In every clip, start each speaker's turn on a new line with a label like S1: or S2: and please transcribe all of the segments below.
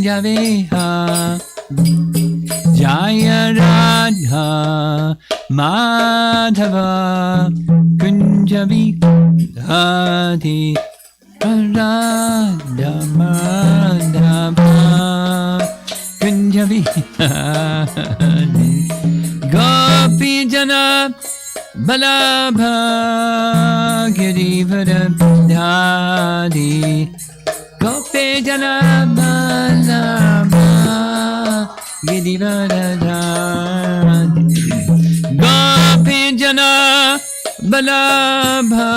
S1: Kunjaviha Jaya Radha Madhava Kunjaviha Radha Madhava Kunjavihari Gopi Jana Balabha Girivardhari Gopi Jana Balabha Girivardhari Gopi Jana Balabha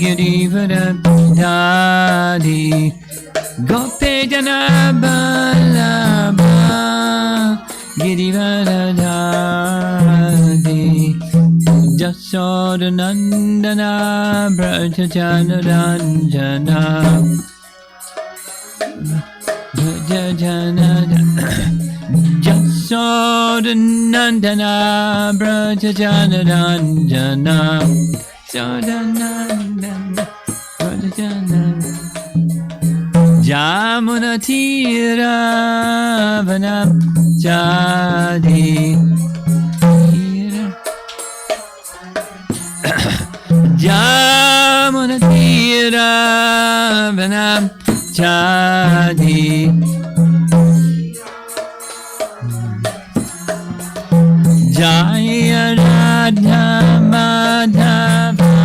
S1: Girivardhari Gopi Jana Balabha Girivardhari Jasodanandana Brajajanaranjana Jasodanandana Brajajanaranjana Sodanandana Brajajanaranjana Jamunatira Vanam Jadi Jamunatira Vanam Jadi Jaya Radha Madhava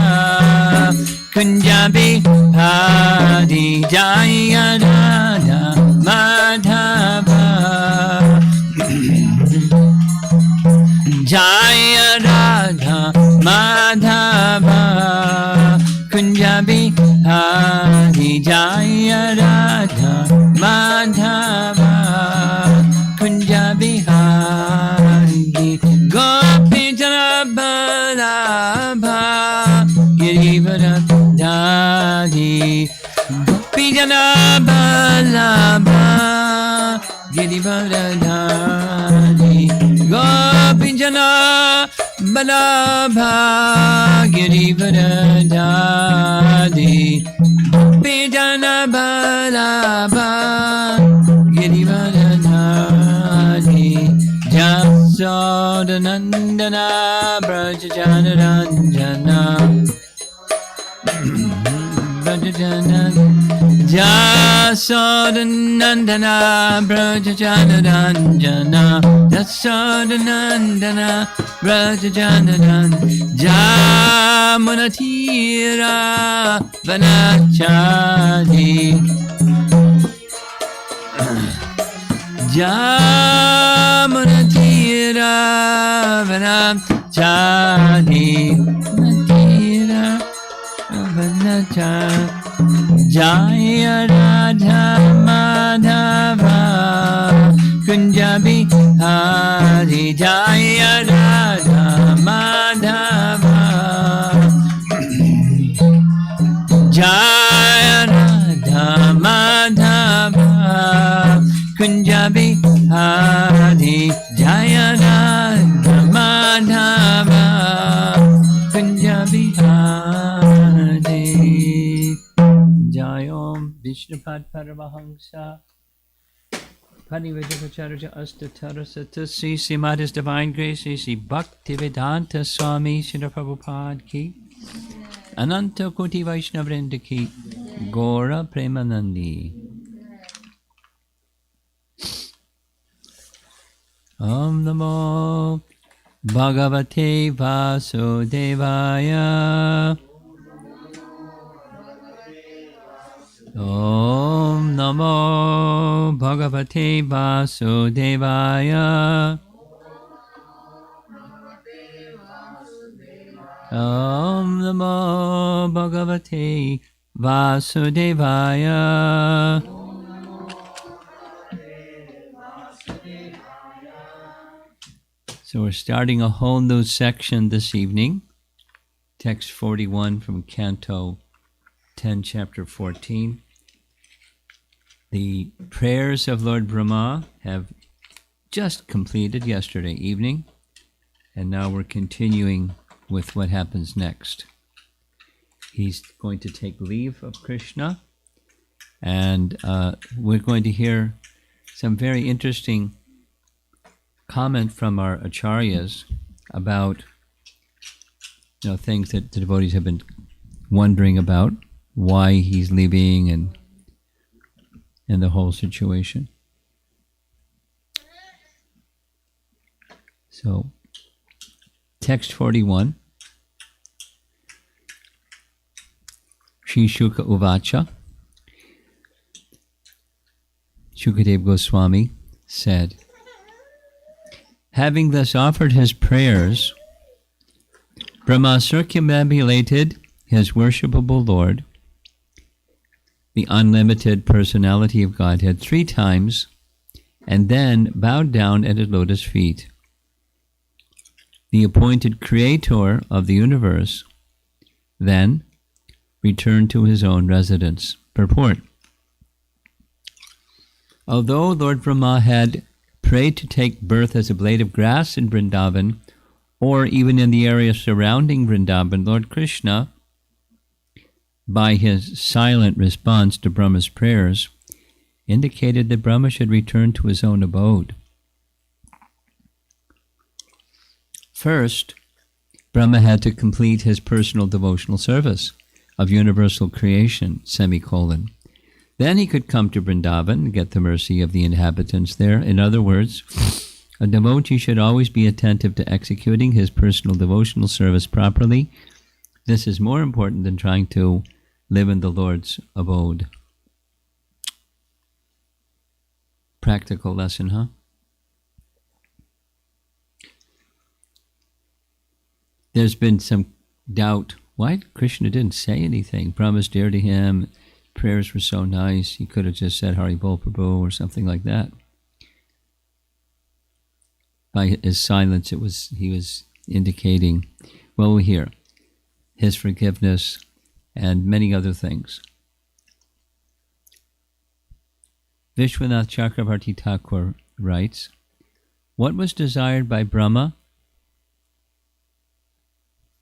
S1: Kunjabi Hari Jaya Radha Madhava Jaya Radha Madhava Kunjabi Hari Jaya Radha Madhava Kunjabi Hari Gopi Jana Balabha Girivardhari Gopi Jana Balabha Girivardhari Gopi Jana Balabha Girivardhari Gopi Jana Balabha Girivardhari Jasodanandana Brajajanaranjana Jasodanandana Brajajanaranjana Jasodanandana Brajajanaranjana Jamunatira Vanachadi Jamunatira Vanachadi Natira Vanachadi Jaya Radha Madhava Kunjabi Hari Jaya Radha Madhava Jaya Radha Madhava Kunjabi Hari Jaya Radha Madhava Kunjabi Hari Jayom Vishnupad Paramahamsa Parivedakacharya Astatara Satasi Srimad His Divine Grace Sri Bhaktivedanta Swami Srila Prabhupada Ki Ananta Koti Vaishnavrinda Ki Gora Premanandi Om Namo Bhagavate Vasudevaya Om Namo Bhagavate Vasudevaya Om Namo Bhagavate Vasudevaya So we're starting a whole new section this evening. Text 41 from Canto 10, Chapter 14. The prayers of Lord Brahma have just completed yesterday evening, and now we're continuing with what happens next. He's going to take leave of Krishna, and we're going to hear some very interesting comment from our acharyas about things that the devotees have been wondering about, why he's leaving and the whole situation. So, text 41. Shri Shuka Uvacha, Shukadev Goswami said, having thus offered his prayers, Brahma circumambulated his worshipable Lord, the unlimited personality of Godhead, 3 times, and then bowed down at his lotus feet. The appointed creator of the universe then returned to his own residence. Purport. Although Lord Brahma had prayed to take birth as a blade of grass in Vrindavan, or even in the area surrounding Vrindavan, Lord Krishna, by his silent response to Brahma's prayers, indicated that Brahma should return to his own abode. First, Brahma had to complete his personal devotional service of universal creation, semicolon. Then he could come to Vrindavan and get the mercy of the inhabitants there. In other words, a devotee should always be attentive to executing his personal devotional service properly. This is more important than trying to live in the Lord's abode. Practical lesson, huh? There's been some doubt. Why Krishna didn't say anything? Brahma's dear to him. Prayers were so nice. He could have just said Hari Bol Prabhu or something like that. By his silence, he was indicating, well, we hear his forgiveness and many other things. Vishwanath Chakravarti Thakur writes, what was desired by Brahma,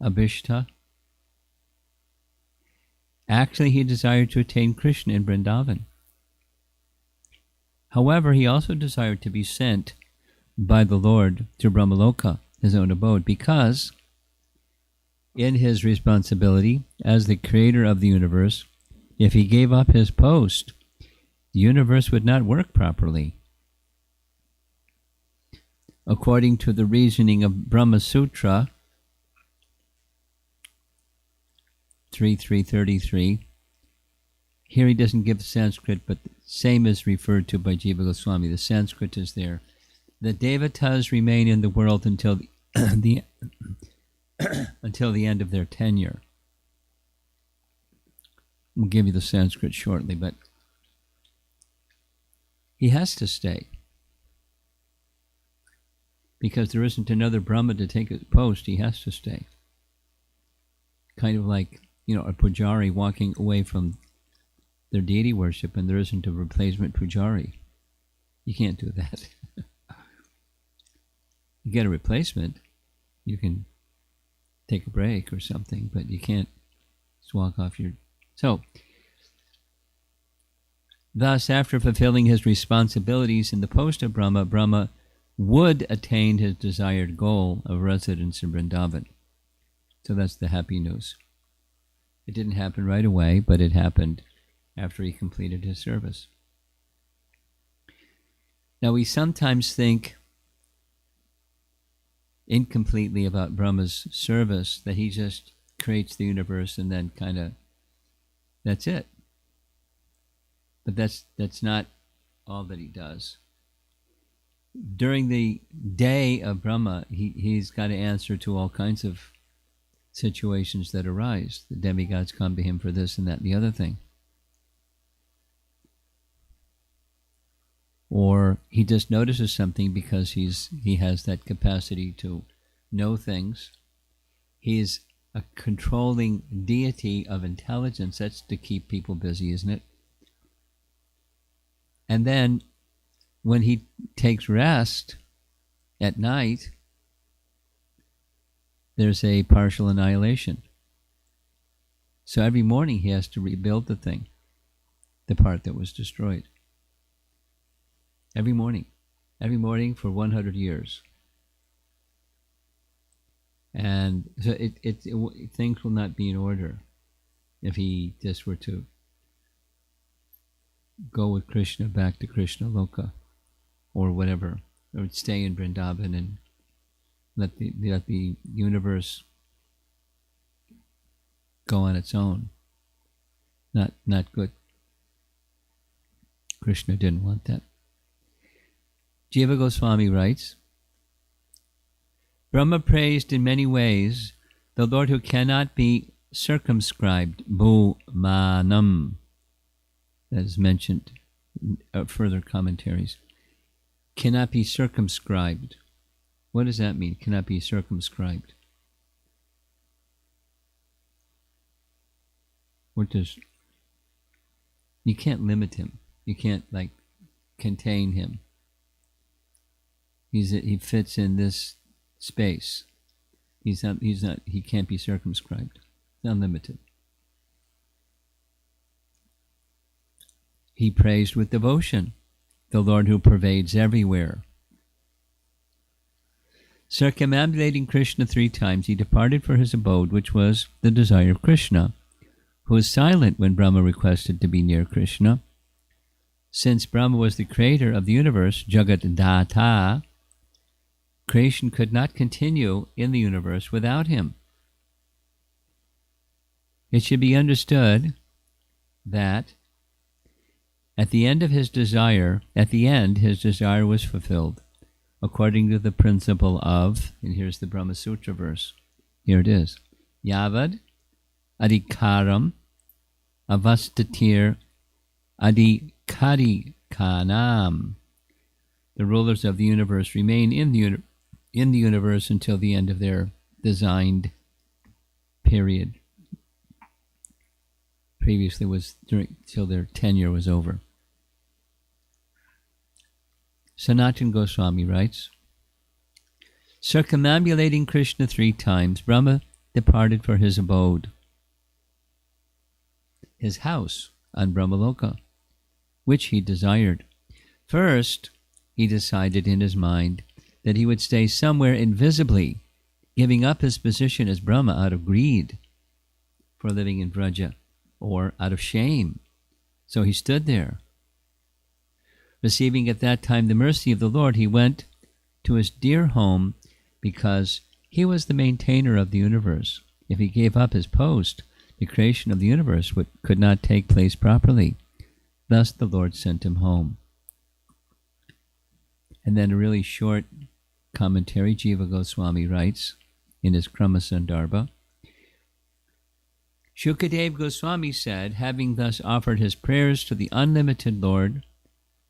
S1: Abhishta? Actually, he desired to attain Krishna in Vrindavan. However, he also desired to be sent by the Lord to Brahmaloka, his own abode, because in his responsibility as the creator of the universe, if he gave up his post, the universe would not work properly. According to the reasoning of Brahma Sutra 3.3.33, here he doesn't give the Sanskrit, but the same is referred to by Jiva Goswami. The Sanskrit is there. The Devatas remain in the world until the until the end of their tenure. We'll give you the Sanskrit shortly, but he has to stay. Because there isn't another Brahma to take his post, he has to stay. Kind of like, a pujari walking away from their deity worship and there isn't a replacement pujari. You can't do that. You get a replacement, you can take a break or something, but you can't just walk off your... So, thus, after fulfilling his responsibilities in the post of Brahma, Brahma would attain his desired goal of residence in Vrindavan. So that's the happy news. It didn't happen right away, but it happened after he completed his service. Now, we sometimes think incompletely about Brahma's service, that he just creates the universe and then that's it. But that's not all that he does. During the day of Brahma, he's got to answer to all kinds of situations that arise. The demigods come to him for this and that and the other thing. Or he just notices something because he has that capacity to know things. He's a controlling deity of intelligence. That's to keep people busy, isn't it? And then when he takes rest at night, there's a partial annihilation. So every morning he has to rebuild the part that was destroyed. every morning for 100 years. And so things will not be in order if he just were to go with Krishna back to Krishna Loka or whatever, or stay in Vrindavan and let the universe go on its own. Not good. Krishna didn't want that. Jiva Goswami writes, Brahma praised in many ways the Lord who cannot be circumscribed, Bhumanam, that is mentioned in further commentaries. Cannot be circumscribed. What does that mean? Cannot be circumscribed. You can't limit him. You can't contain him. He fits in this space. He can't be circumscribed. It's unlimited. He praised with devotion the Lord who pervades everywhere. Circumambulating Krishna 3 times, he departed for his abode, which was the desire of Krishna, who was silent when Brahma requested to be near Krishna. Since Brahma was the creator of the universe, Jagat Data, creation could not continue in the universe without him. It should be understood that at the end his desire was fulfilled, according to the principle of, and here's the Brahma Sutra verse, here it is, Yavad Adhikaram Avastatir Adhikarikanam. The rulers of the universe remain in the universe until the end of their designed period. Previously was till their tenure was over. Sanatana Goswami writes, circumambulating Krishna 3 times, Brahma departed for his abode, his house on Brahmaloka, which he desired. First, he decided in his mind that he would stay somewhere invisibly, giving up his position as Brahma out of greed for living in Vraja, or out of shame. So he stood there. Receiving at that time the mercy of the Lord, he went to his dear home because he was the maintainer of the universe. If he gave up his post, the creation of the universe could not take place properly. Thus the Lord sent him home. And then a really short commentary, Jiva Goswami writes in his Krama Sandarbha, Shukadev Goswami said, having thus offered his prayers to the unlimited Lord,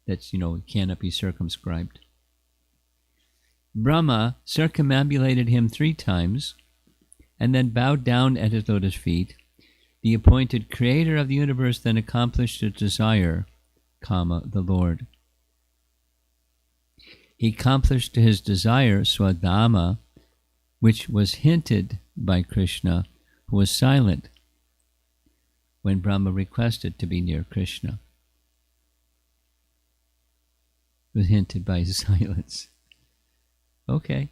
S1: that's, cannot be circumscribed, Brahma circumambulated him 3 times and then bowed down at his lotus feet. The appointed creator of the universe then accomplished his desire, Kama, the Lord. He accomplished his desire, Swadama, which was hinted by Krishna, who was silent when Brahma requested to be near Krishna. It was hinted by his silence. Okay.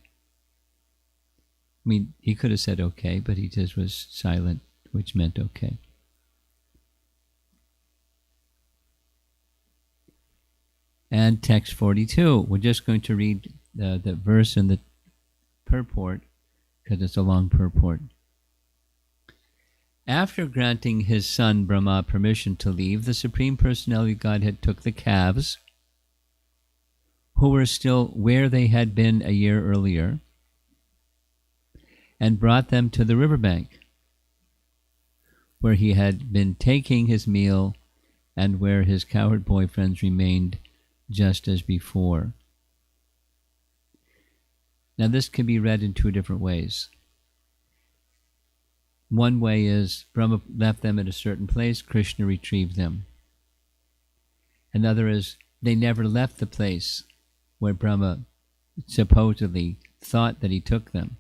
S1: He could have said okay, but he just was silent, which meant okay. And text 42. We're just going to read the verse and the purport, because it's a long purport. After granting his son Brahma permission to leave, the Supreme Personality of Godhead took the calves, who were still where they had been a year earlier, and brought them to the riverbank, where he had been taking his meal and where his cowherd boyfriends remained just as before. Now this can be read in 2 different ways. One way is Brahma left them at a certain place, Krishna retrieved them. Another is they never left the place where Brahma supposedly thought that he took them.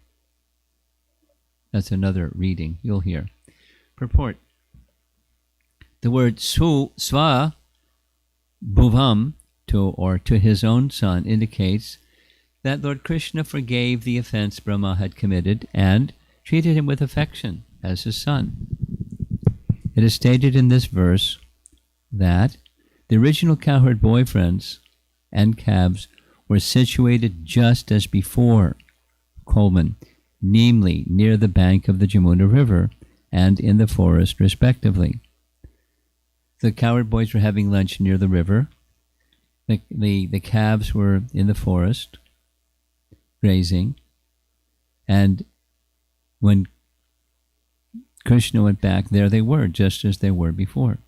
S1: That's another reading you'll hear. Purport. The word swa, bhuvam, to his own son indicates that Lord Krishna forgave the offense Brahma had committed and treated him with affection as his son. It is stated in this verse that the original cowherd boyfriends and calves were situated just as before, namely near the bank of the Jamuna River and in the forest respectively. The cowherd boys were having lunch near the river. The calves were in the forest grazing, and when Krishna went back, there they were, just as they were before.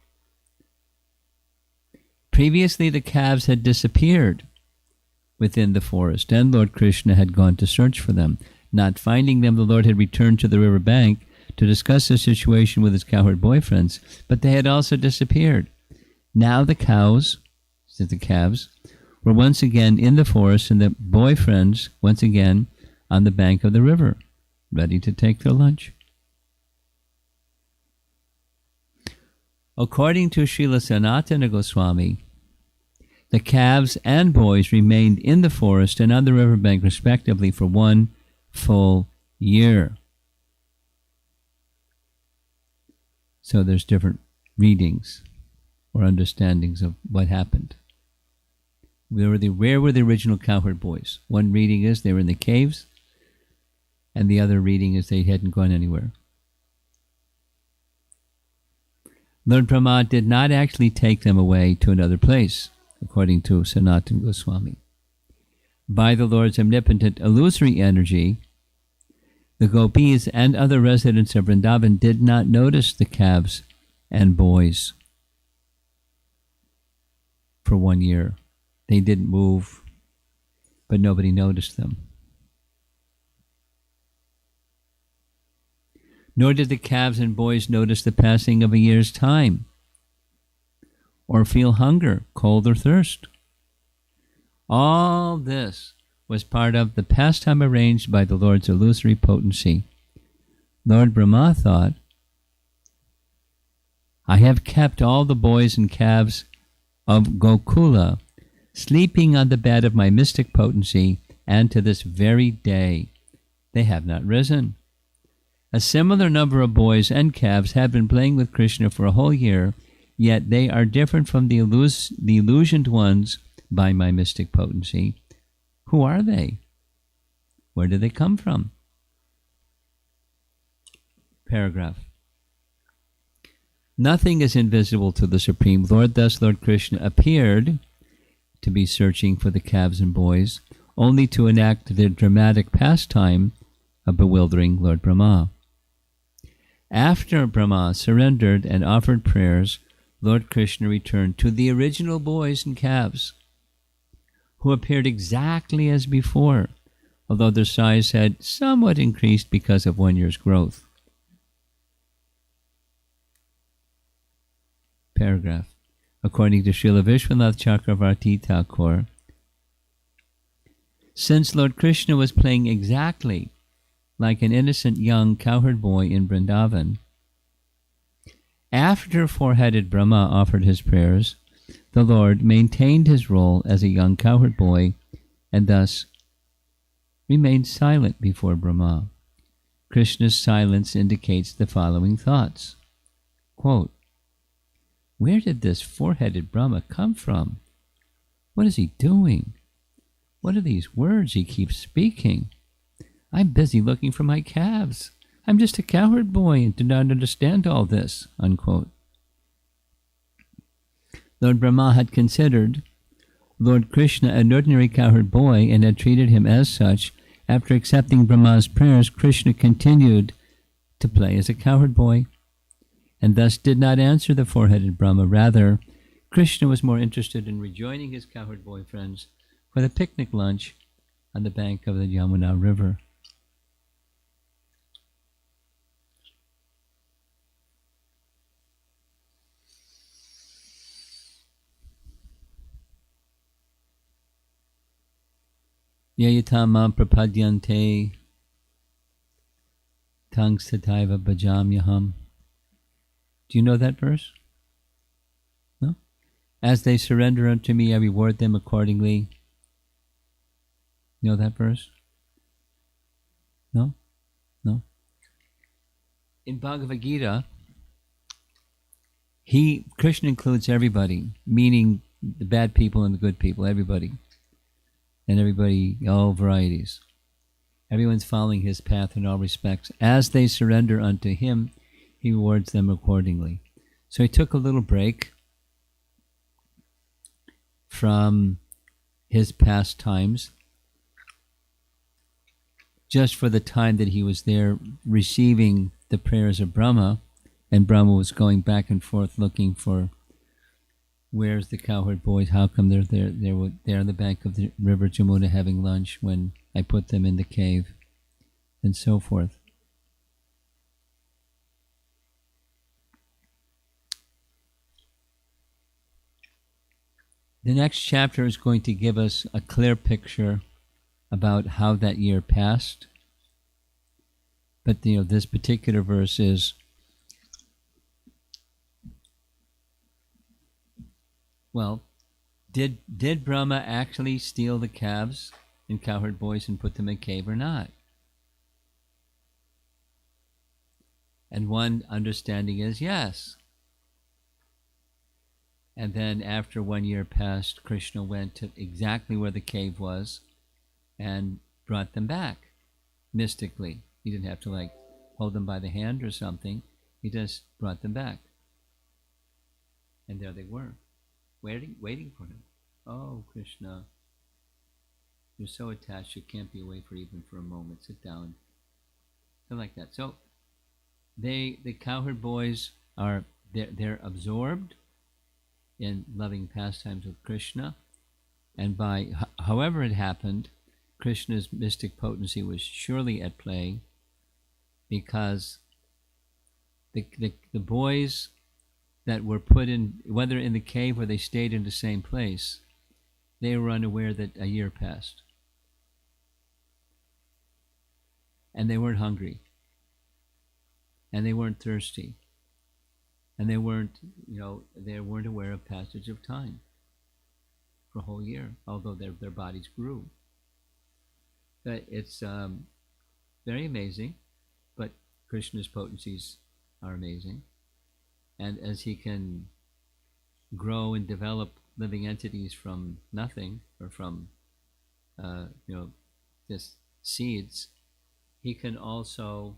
S1: Previously, the calves had disappeared within the forest, and Lord Krishna had gone to search for them. Not finding them, the Lord had returned to the river bank to discuss the situation with his cowherd boyfriends, but they had also disappeared. Now the calves were once again in the forest, and the boyfriends once again on the bank of the river, ready to take their lunch. According to Srila Sanatana Goswami, the calves and boys remained in the forest and on the riverbank respectively for 1 full year. So there's different readings or understandings of what happened. Where were the original cowherd boys? One reading is they were in the caves, and the other reading is they hadn't gone anywhere. Lord Brahma did not actually take them away to another place, according to Sanatana Goswami. By the Lord's omnipotent illusory energy, the gopis and other residents of Vrindavan did not notice the calves and boys for 1 year. They didn't move, but nobody noticed them. Nor did the calves and boys notice the passing of a year's time, or feel hunger, cold, or thirst. All this was part of the pastime arranged by the Lord's illusory potency. Lord Brahma thought, I have kept all the boys and calves of Gokula sleeping on the bed of my mystic potency, and to this very day they have not risen. A similar number of boys and calves have been playing with Krishna for a whole year, yet they are different from the illusioned ones by my mystic potency. Who are they? Where do they come from? Paragraph. Nothing is invisible to the Supreme Lord, thus Lord Krishna appeared to be searching for the calves and boys, only to enact the dramatic pastime of bewildering Lord Brahma. After Brahma surrendered and offered prayers, Lord Krishna returned to the original boys and calves, who appeared exactly as before, although their size had somewhat increased because of 1 year's growth. Paragraph. According to Srila Vishwanath Chakravarti Thakur, since Lord Krishna was playing exactly like an innocent young cowherd boy in Vrindavan, after four-headed Brahma offered his prayers, the Lord maintained his role as a young cowherd boy and thus remained silent before Brahma. Krishna's silence indicates the following thoughts. Quote, where did this four-headed Brahma come from? What is he doing? What are these words he keeps speaking? I'm busy looking for my calves. I'm just a cowherd boy and do not understand all this. Unquote. Lord Brahma had considered Lord Krishna an ordinary cowherd boy and had treated him as such. After accepting Brahma's prayers, Krishna continued to play as a cowherd boy, and thus did not answer the four-headed Brahma. Rather, Krishna was more interested in rejoining his cowherd boyfriends for the picnic lunch on the bank of the Yamuna River. Yayatama prapadyante tang sataiva bhajamyaham. Do you know that verse? No? As they surrender unto me, I reward them accordingly. You know that verse? No? No? In Bhagavad Gita, Krishna includes everybody, meaning the bad people and the good people, everybody. And everybody, all varieties. Everyone's following his path in all respects. As they surrender unto him, he rewards them accordingly. So he took a little break from his pastimes, just for the time that he was there receiving the prayers of Brahma, and Brahma was going back and forth looking for, where's the cowherd boys? How come they're there? They're on the bank of the river Jamuna having lunch when I put them in the cave, and so forth. The next chapter is going to give us a clear picture about how that year passed. But this particular verse is, well, did Brahma actually steal the calves and cowherd boys and put them in a cave or not? And one understanding is yes. And then after 1 year passed, Krishna went to exactly where the cave was and brought them back mystically. He didn't have to hold them by the hand or something. He just brought them back. And there they were, waiting for him. Oh, Krishna, you're so attached you can't be away even for a moment. Sit down. Something like that. So the cowherd boys they're absorbed in loving pastimes with Krishna, and by however it happened, Krishna's mystic potency was surely at play, because the boys that were put in, whether in the cave or they stayed in the same place, they were unaware that a year passed, and they weren't hungry, and they weren't thirsty, and they weren't aware of passage of time for a whole year, although their bodies grew. But it's very amazing, but Krishna's potencies are amazing. And as he can grow and develop living entities from nothing, or from just seeds, he can also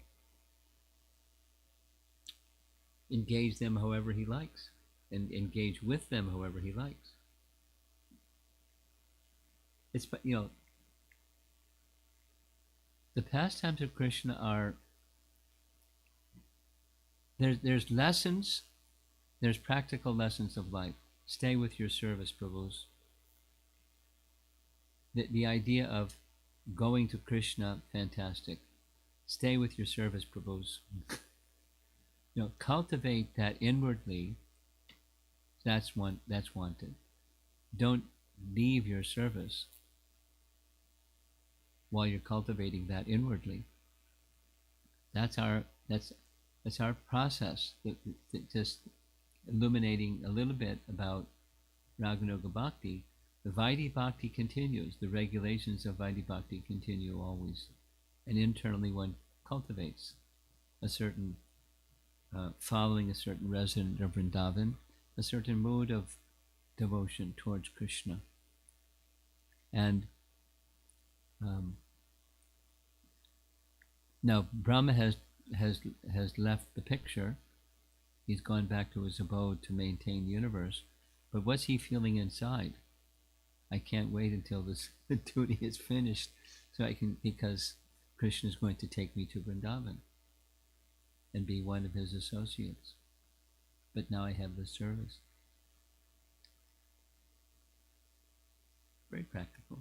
S1: engage them however he likes, and engage with them however he likes. It's the pastimes of Krishna are, there's lessons, there's practical lessons of life. Stay with your service, Prabhus. The idea of going to Krishna, fantastic. Stay with your service, Prabhus. Cultivate that inwardly. That's wanted. Don't leave your service while you're cultivating that inwardly. That's our process. Just illuminating a little bit about Raganuga Bhakti. The Vaidhi Bhakti continues. The regulations of Vaidhi Bhakti continue always, and internally one cultivates a certain following a certain resident of Vrindavan, a certain mood of devotion towards Krishna. And now Brahma has left the picture. He's gone back to his abode to maintain the universe. But what's he feeling inside? I can't wait until this duty is finished, because Krishna is going to take me to Vrindavan and be one of his associates. But now I have this service. Very practical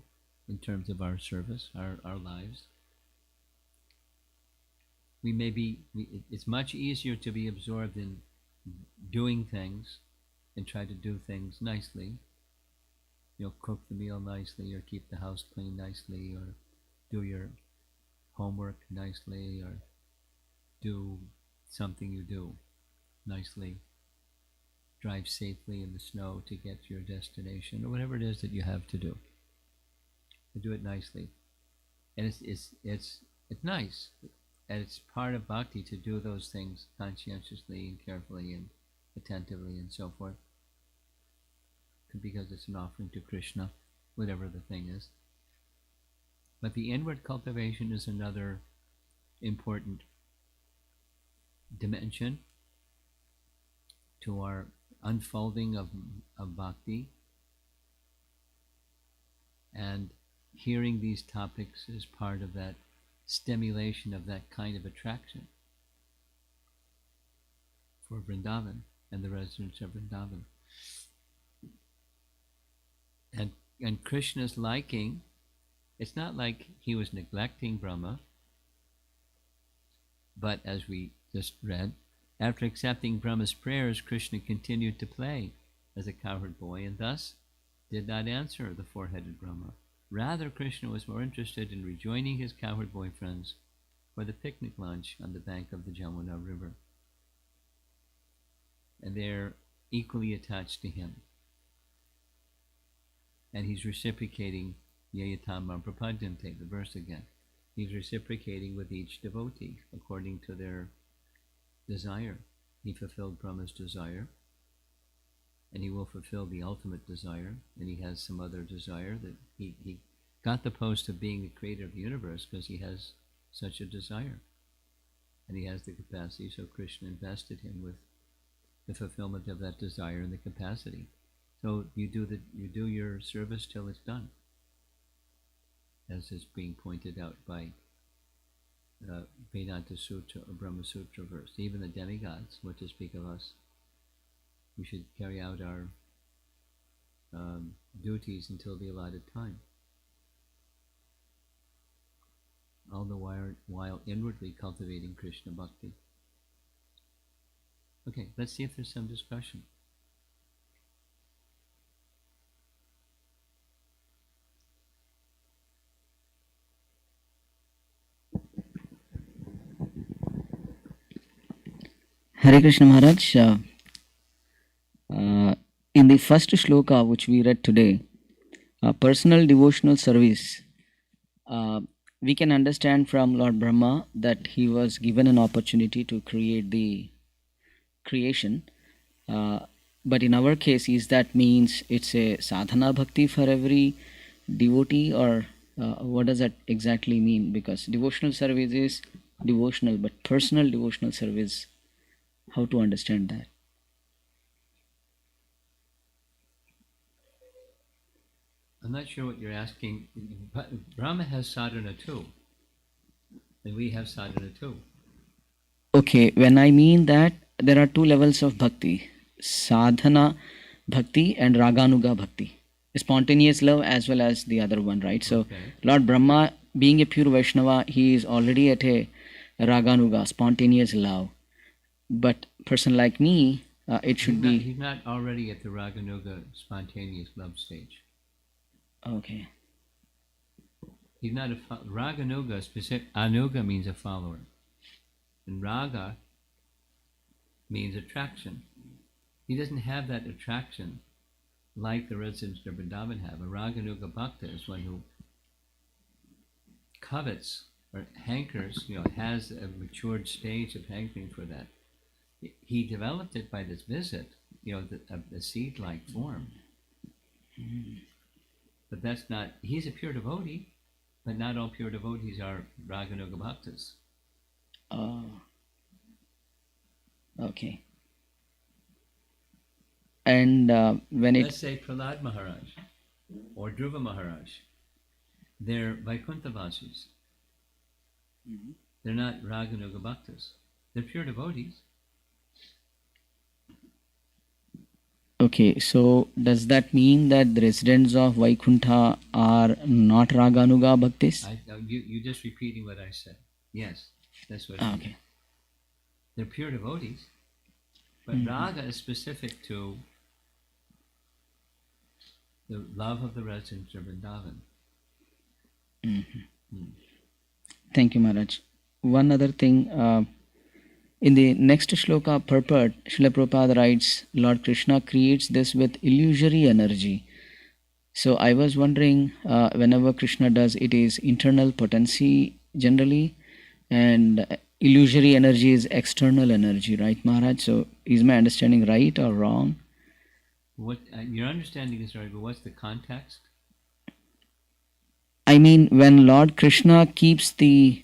S1: in terms of our service, our lives. It's much easier to be absorbed in doing things and try to do things nicely. Cook the meal nicely, or keep the house clean nicely, or do your homework nicely, or do something you do nicely. drive safely in the snow to get to your destination, or whatever it is that you have to do. To do it nicely, and it's nice, and it's part of bhakti to do those things conscientiously and carefully and attentively and so forth, because it's an offering to Krishna, whatever the thing is. But the inward cultivation is another important dimension to our unfolding of bhakti, and hearing these topics is part of that stimulation of that kind of attraction for Vrindavan and the residents of Vrindavan. And Krishna's liking, it's not like he was neglecting Brahma, but as we just read, after accepting Brahma's prayers, Krishna continued to play as a cowherd boy and thus did not answer the four-headed Brahma. Rather, Krishna was more interested in rejoining his cowherd boy friends for the picnic lunch on the bank of the Jamuna River. And they're equally attached to him. And he's reciprocating Yayatamam Prapadyante, the verse again. He's reciprocating with each devotee according to their desire. He fulfilled Brahma's desire, and he will fulfill the ultimate desire, and he has some other desire that he got the post of being the creator of the universe because he has such a desire, and he has the capacity. So Krishna invested him with the fulfillment of that desire and the capacity. So you do your service till it's done, as is being pointed out by Vedanta Sutra or Brahma Sutra verse. Even the demigods, what to speak of us, we should carry out our duties until the allotted time, all the while inwardly cultivating Krishna Bhakti. Okay, let's see if there's some discussion.
S2: Hare Krishna Maharaj, in the first shloka which we read today, personal devotional service, we can understand from Lord Brahma that he was given an opportunity to create the creation. But in our case, is that means it's a sadhana bhakti for every devotee, or what does that exactly mean? Because devotional service is devotional, but personal devotional service, how to understand that?
S1: I'm not sure what you're asking, but Brahma has sadhana too, and we have sadhana too.
S2: Okay, when I mean that there are two levels of bhakti, sadhana bhakti and raganuga bhakti, spontaneous love as well as the other one, right? So
S1: Okay.
S2: Lord Brahma, being a pure Vaishnava, he is already at a raganuga, spontaneous love. But person like me, it should be...
S1: He's not already at the Raganuga spontaneous love stage.
S2: Okay.
S1: He's not a Raganuga specific. Anuga means a follower, and Raga means attraction. He doesn't have that attraction like the residents of Vrindavan have. A Raganuga Bhakta is one who covets or hankers, has a matured stage of hankering for that. He developed it by this visit, a seed-like form. But that's not, he's a pure devotee, but not all pure devotees are Raganuga Bhaktas.
S2: Okay. And when
S1: Let's say Prahlad Maharaj or Dhruva Maharaj, they're Vaikuntha-vasis. They're not Raganuga Bhaktas. They're pure devotees.
S2: Okay, so does that mean that the residents of Vaikuntha are not Raganuga Bhaktis?
S1: You're just repeating what I said. Yes, that's what I mean.
S2: Okay.
S1: They're pure devotees, but Raga is specific to the love of the residents of Vrindavan.
S2: Thank you, Maharaj. One other thing, In the next shloka purport, Srila Prabhupada writes, Lord Krishna creates this with illusory energy. So I was wondering, whenever Krishna does, it is internal potency generally, and illusory energy is external energy, right, Maharaj? So is my understanding right or wrong?
S1: What your understanding is right, but what's the context?
S2: I mean, when Lord Krishna keeps the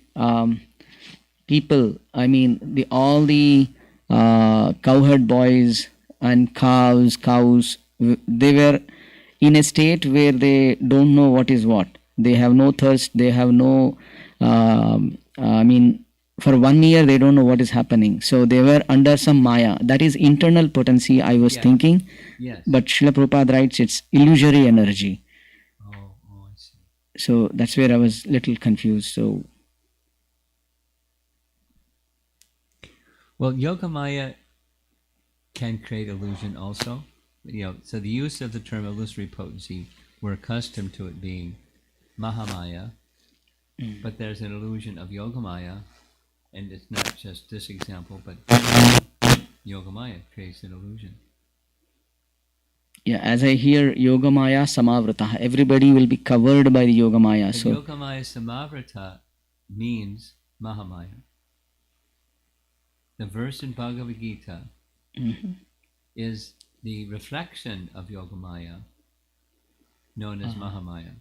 S2: people, I mean, all the cowherd boys and cows, they were in a state where they don't know what is what. They have no thirst. They have no. I mean, for 1 year they don't know what is happening. So they were under some maya. That is internal potency. I was thinking.
S1: Yes.
S2: But Srila Prabhupada writes it's illusory energy.
S1: Oh, I see.
S2: So that's where I was little confused. So.
S1: Well, Yogamaya can create illusion also. So the use of the term illusory potency, we're accustomed to it being Mahamaya, but there's an illusion of Yogamaya, and it's not just this example, but Yogamaya creates an illusion.
S2: Yeah, as I hear Yogamaya Samavrata, everybody will be covered by the Yogamaya.
S1: So Yogamaya Samavrata means Mahamaya. The verse in Bhagavad Gita is the reflection of Yogamaya, known as Mahamaya.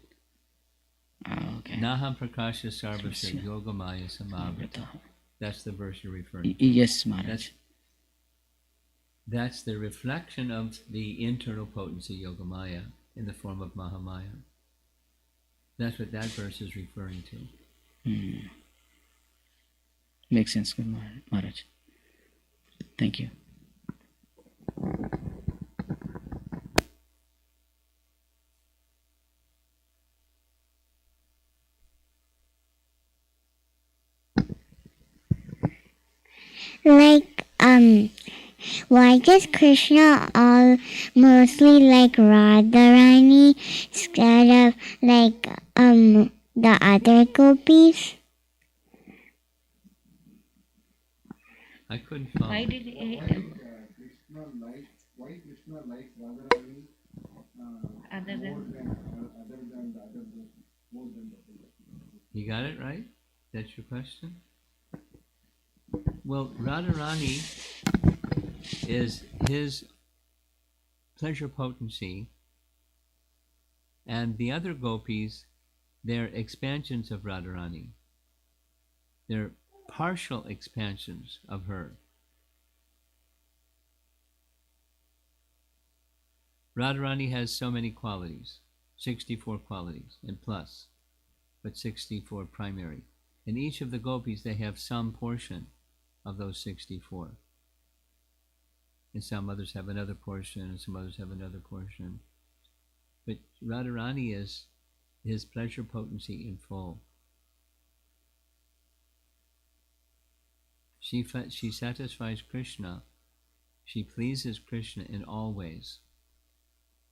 S2: Okay.
S1: Naham Prakasha Sarvasya Yogamaya Samavrata. That's the verse you're referring to.
S2: Yes, Maharaj.
S1: That's the reflection of the internal potency Yogamaya in the form of Mahamaya. That's what that verse is referring to.
S2: Makes sense, good Maharaj. Thank you.
S3: Like, why does Krishna all mostly like Radharani instead of like the other gopis?
S1: I couldn't follow.
S4: Why Krishna likes Radharani
S3: Other than
S4: the other more than the other?
S1: You got it right? That's your question? Well, Radharani is his pleasure potency, and the other gopis, they're expansions of Radharani. They're partial expansions of her. Radharani has so many qualities, 64 qualities and plus, but 64 primary. And each of the gopis, they have some portion of those 64. And some others have another portion, and some others have another portion. But Radharani is his pleasure potency in full. She satisfies Krishna. She pleases Krishna in all ways.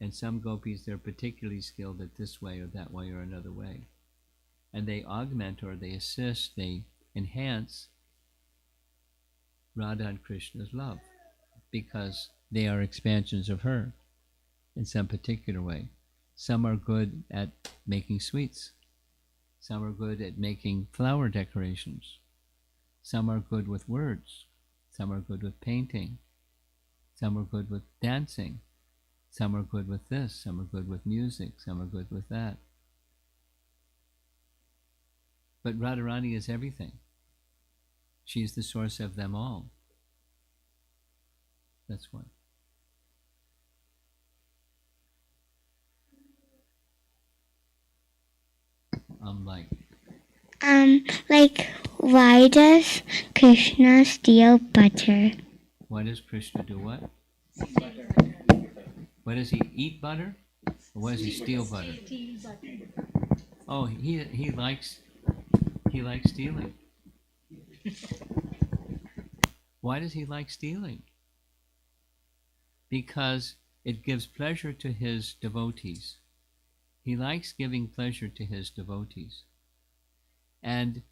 S1: And some gopis, they're particularly skilled at this way or that way or another way. And they augment or they assist, they enhance Radha and Krishna's love because they are expansions of her in some particular way. Some are good at making sweets. Some are good at making flower decorations. Some are good with words. Some are good with painting. Some are good with dancing. Some are good with this. Some are good with music. Some are good with that. But Radharani is everything. She's the source of them all. That's why.
S3: like, why does Krishna steal butter?
S1: Why does Krishna do what? Why does he eat butter? Or why does he steal butter? Oh, he likes stealing. Why does he like stealing? Because it gives pleasure to his devotees. He likes giving pleasure to his devotees. And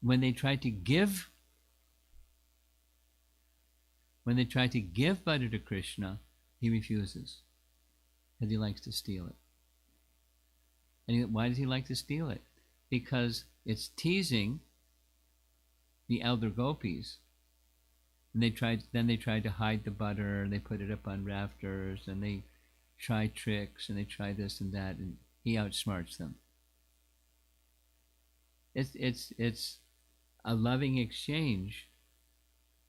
S1: when they try to give When they try to give butter to Krishna, he refuses, because he likes to steal it. And why does he like to steal it? Because it's teasing the elder gopis. And they tried to hide the butter, and they put it up on rafters, and they try tricks, and they try this and that, and he outsmarts them. It's a loving exchange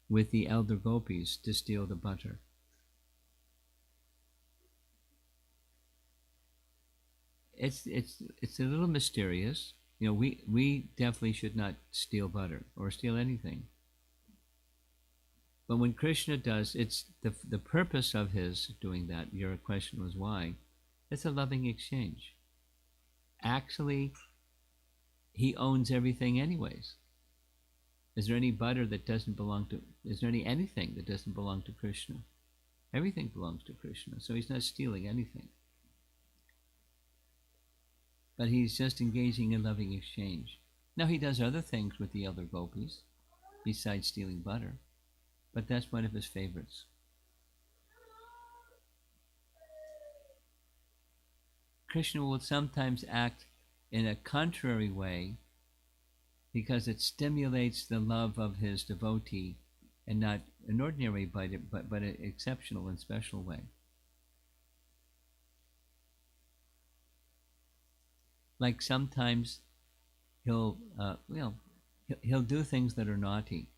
S1: with the elder gopis to steal the butter. It's a little mysterious. We definitely should not steal butter or steal anything. But when Krishna does, it's the purpose of his doing that. Your question was why. It's a loving exchange. Actually, he owns everything anyways. Is there any butter that doesn't belong to, is there anything that doesn't belong to Krishna? Everything belongs to Krishna, so he's not stealing anything. But he's just engaging in loving exchange. Now he does other things with the elder gopis, besides stealing butter, but that's one of his favorites. Krishna will sometimes act in a contrary way because it stimulates the love of his devotee, and not an ordinary but an exceptional and special way. Like sometimes he'll do things that are naughty.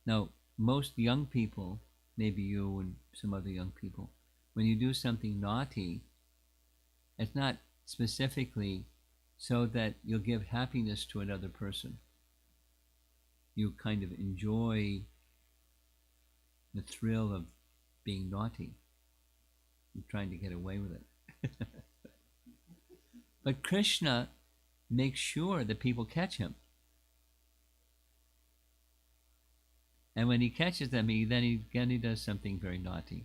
S1: Now, most young people, maybe you and some other young people, when you do something naughty, it's not specifically so that you'll give happiness to another person. You kind of enjoy the thrill of being naughty and trying to get away with it. But Krishna makes sure that people catch him. And when he catches them, he does something very naughty.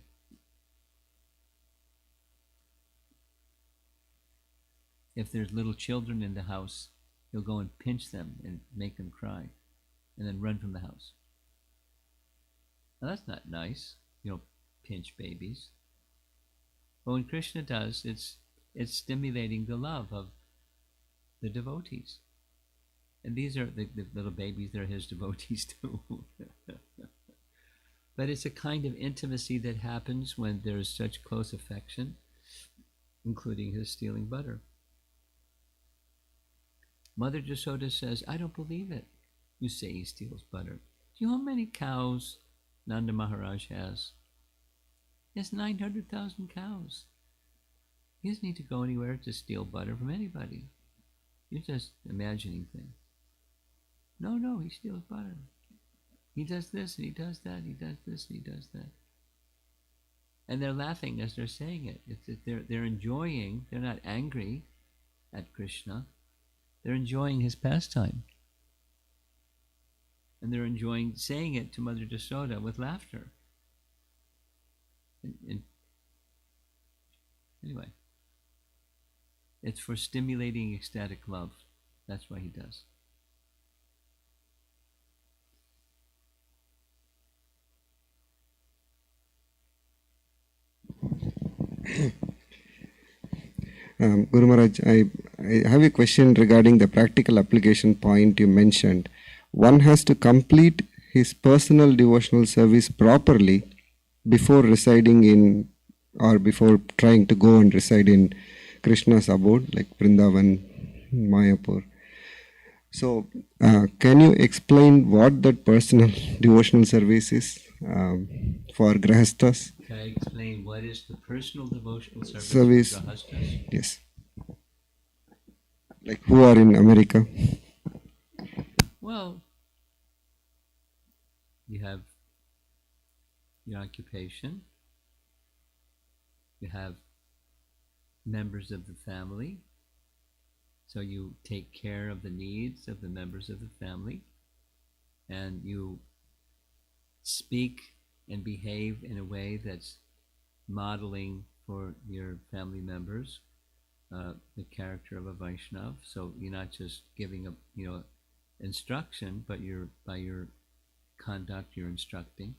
S1: If there's little children in the house, he'll go and pinch them and make them cry, and then run from the house. Now that's not nice. You don't pinch babies. But when Krishna does, it's stimulating the love of the devotees. And these are the little babies, they're his devotees too. But it's a kind of intimacy that happens when there's such close affection, including his stealing butter. Mother Jasoda says, I don't believe it. You say he steals butter. Do you know how many cows Nanda Maharaj has? He has 900,000 cows. He doesn't need to go anywhere to steal butter from anybody. You're just imagining things. No, he steals butter. He does this and he does that, he does this and he does that. And they're laughing as they're saying it. They're enjoying, they're not angry at Krishna. They're enjoying his pastime. And they're enjoying saying it to Mother Jasoda with laughter. And anyway, it's for stimulating ecstatic love. That's why he does.
S4: Guru Maharaj, I have a question regarding the practical application point you mentioned. One has to complete his personal devotional service properly before residing in, or before trying to go and reside in Krishna's abode, like Vrindavan, Mayapur. So, can you explain what that personal devotional service is for Grahasthas?
S1: Can I explain what is the personal devotional service
S4: Service.
S1: for Grahasthas?
S4: Yes. Like who are in America?
S1: Well, you have your occupation, you have members of the family, so you take care of the needs of the members of the family, and you speak and behave in a way that's modeling for your family members the character of a Vaishnava. So you're not just giving instruction, but by your conduct you're instructing.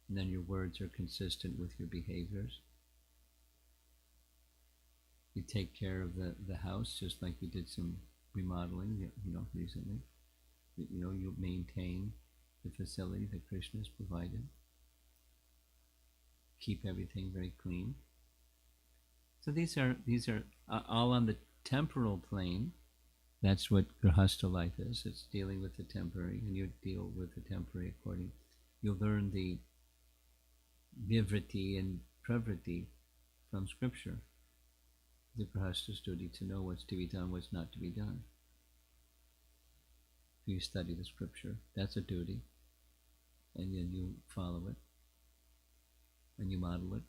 S1: and then your words are consistent with your behaviors. You take care of the house, just like you did some remodeling, recently. You maintain the facility that Krishna has provided. Keep everything very clean. So these are all on the temporal plane. That's what Grihastha life is. It's dealing with the temporary, and you deal with the temporary according. You learn the Vivriti and Pravriti from Scripture. The Grihastha's duty to know what's to be done, what's not to be done. If you study the Scripture, that's a duty, and then you follow it, and you model it.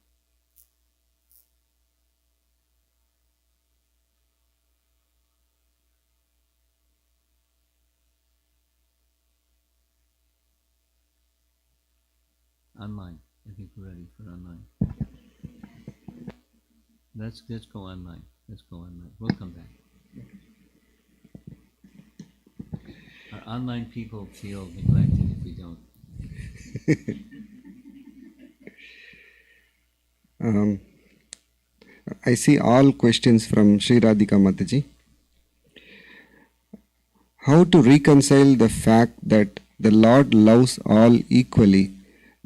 S1: Online. I think we're ready for online. Let's go online. Let's go online. We'll come back. Our online people feel neglected if we don't.
S4: I see all questions from Sri Radhika Mataji. How to reconcile the fact that the Lord loves all equally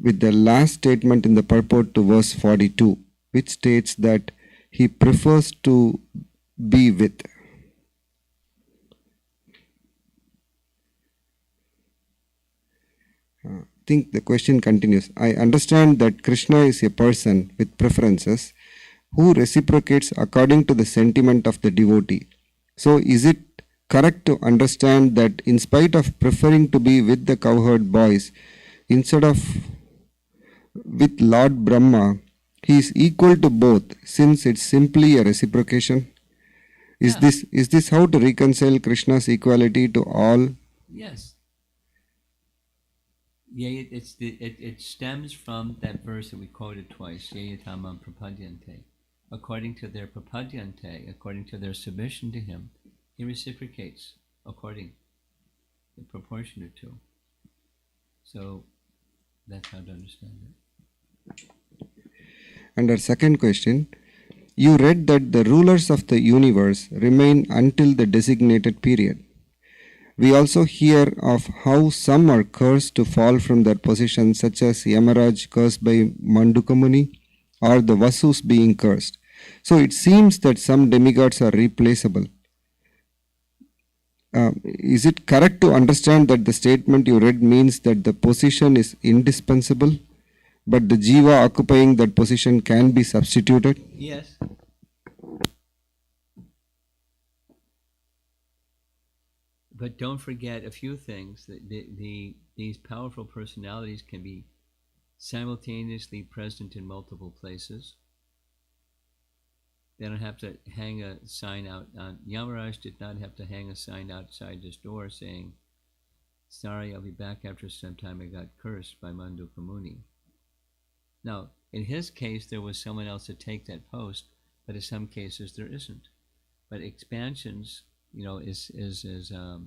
S4: with the last statement in the purport to verse 42, which states that He prefers to be with. I think the question continues. I understand that Krishna is a person with preferences who reciprocates according to the sentiment of the devotee. So is it correct to understand that in spite of preferring to be with the cowherd boys, instead of with Lord Brahma, he is equal to both, since it's simply a reciprocation? Is this how to reconcile Krishna's equality to all?
S1: Yes. Yeah, it stems from that verse that we quoted twice, Yayatamam prapadyante. According to their prapadyante, according to their submission to him, he reciprocates according, in proportionate to. So that's how to understand it.
S4: And our second question, you read that the rulers of the universe remain until the designated period. We also hear of how some are cursed to fall from their positions, such as Yamaraj cursed by Mandukamuni or the Vasus being cursed. So it seems that some demigods are replaceable. Is it correct to understand that the statement you read means that the position is indispensable, but the jiva occupying that position can be substituted?
S1: Yes. But don't forget a few things. These powerful personalities can be simultaneously present in multiple places. They don't have to hang a sign out. Yamaraj did not have to hang a sign outside his door saying, "Sorry, I'll be back after some time. I got cursed by Mandukamuni." Now, in his case, there was someone else to take that post, but in some cases there isn't. But expansions, is a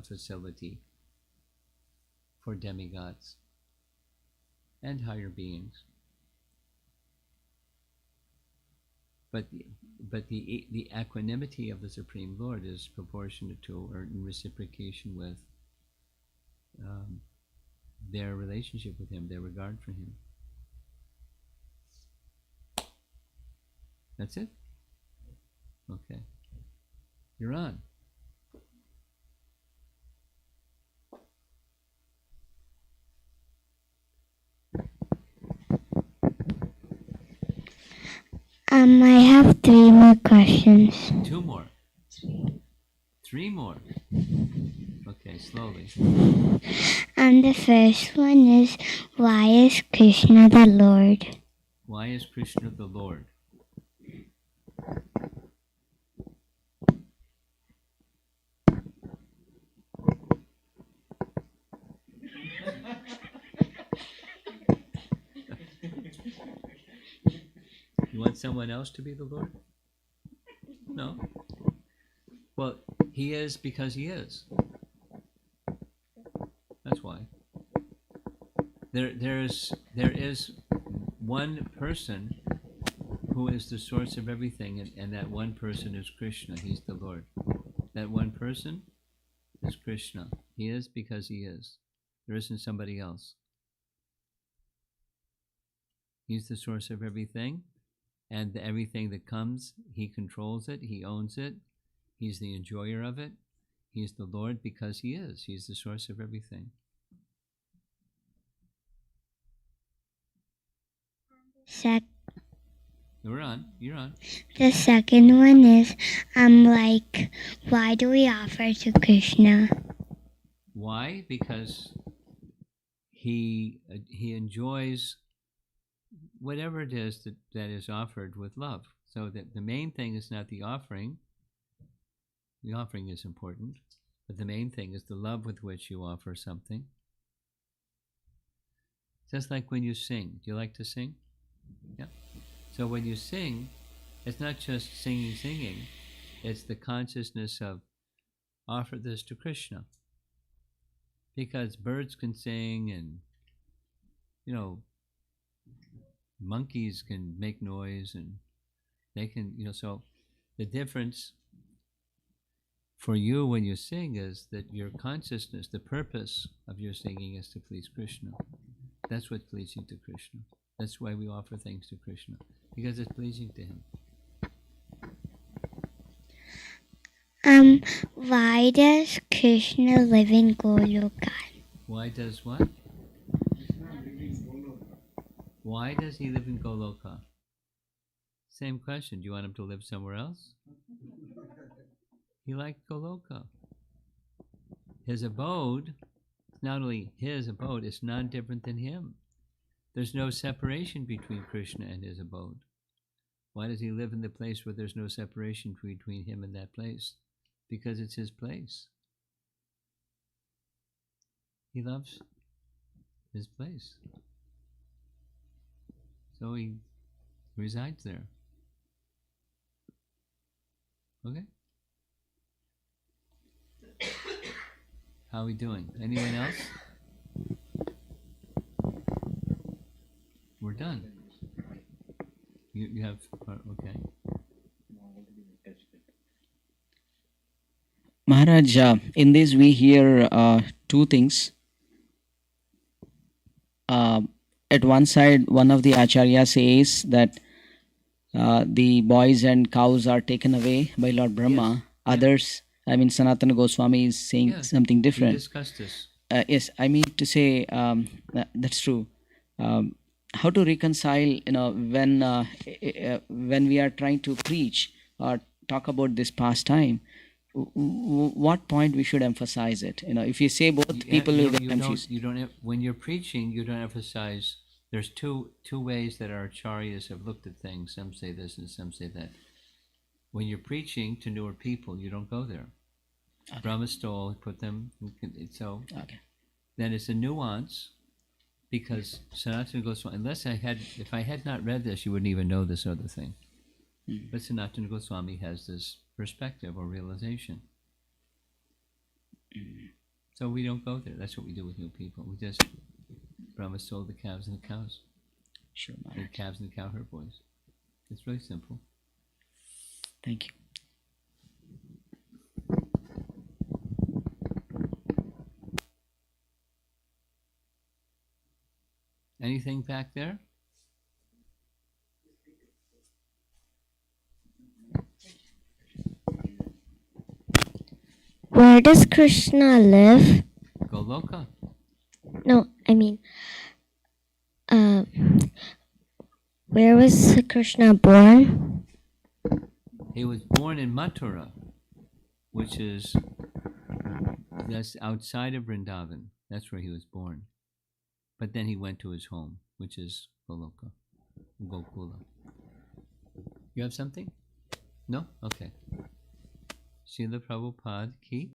S1: facility for demigods and higher beings. But the equanimity of the Supreme Lord is proportionate to or in reciprocation with their relationship with him, their regard for him. That's it? Okay. You're on.
S3: I have 3 more questions.
S1: 2 more. 3 more. Okay, slowly.
S3: The first one is, why is Krishna the Lord?
S1: Why is Krishna the Lord? You want someone else to be the Lord? No. Well, he is because he is. That's why. there is one person who is the source of everything, and that one person is Krishna. He's the Lord. That one person is Krishna. He is because he is. There isn't somebody else. He's the source of everything, and everything that comes, he controls it, he owns it, he's the enjoyer of it. He's the Lord because he is. He's the source of everything. You're on.
S3: The second one is, like, why do we offer to Krishna?
S1: Why? Because he enjoys whatever it is that is offered with love. So that the main thing is not the offering. The offering is important, but the main thing is the love with which you offer something. Just like when you sing. Do you like to sing? Yeah. So when you sing, it's not just singing. It's the consciousness of offer this to Krishna. Because birds can sing, and monkeys can make noise, and they can, so the difference for you when you sing is that your consciousness, the purpose of your singing is to please Krishna. That's what's pleasing to Krishna. That's why we offer things to Krishna, because it's pleasing to him.
S3: Why does Krishna live in Goloka?
S1: Why does what? Why does he live in Goloka? Same question. Do you want him to live somewhere else? He liked Goloka. His abode, not only his abode, it's not different than him. There's no separation between Krishna and his abode. Why does he live in the place where there's no separation between him and that place? Because it's his place. He loves his place. So he resides there. Okay? How are we doing? Anyone else? We're done. You have, okay.
S2: Maharaj, in this we hear two things. At one side, one of the acharya says that the boys and cows are taken away by Lord Brahma.
S1: Yes.
S2: Others, Sanatana Goswami is saying something different.
S1: We discussed this.
S2: Yes, I mean to say that's true. How to reconcile, when we are trying to preach or talk about this pastime, what point we should emphasize it? If you say both, people will get confused.
S1: When you're preaching, you don't emphasize. There's two ways that our acharyas have looked at things. Some say this and some say that. When you're preaching to newer people, you don't go there. Okay. Brahma stole, put them. So okay. Then it's a nuance, because Sanatana Goswami. If I had not read this, you wouldn't even know this other thing. But Sanatana Goswami has this perspective or realization. So we don't go there. That's what we do with new people. We just Brahma stole the calves and the cows.
S2: Sure,
S1: the calves and the cow herd boys. It's really simple.
S2: Thank you.
S1: Anything back there?
S3: Where does Krishna live?
S1: Goloka.
S3: No, where was Krishna born?
S1: He was born in Mathura, which is that's outside of Vrindavan. That's where he was born. But then he went to his home, which is Goloka, Gokula. You have something? No? Okay. Srila Prabhupada ki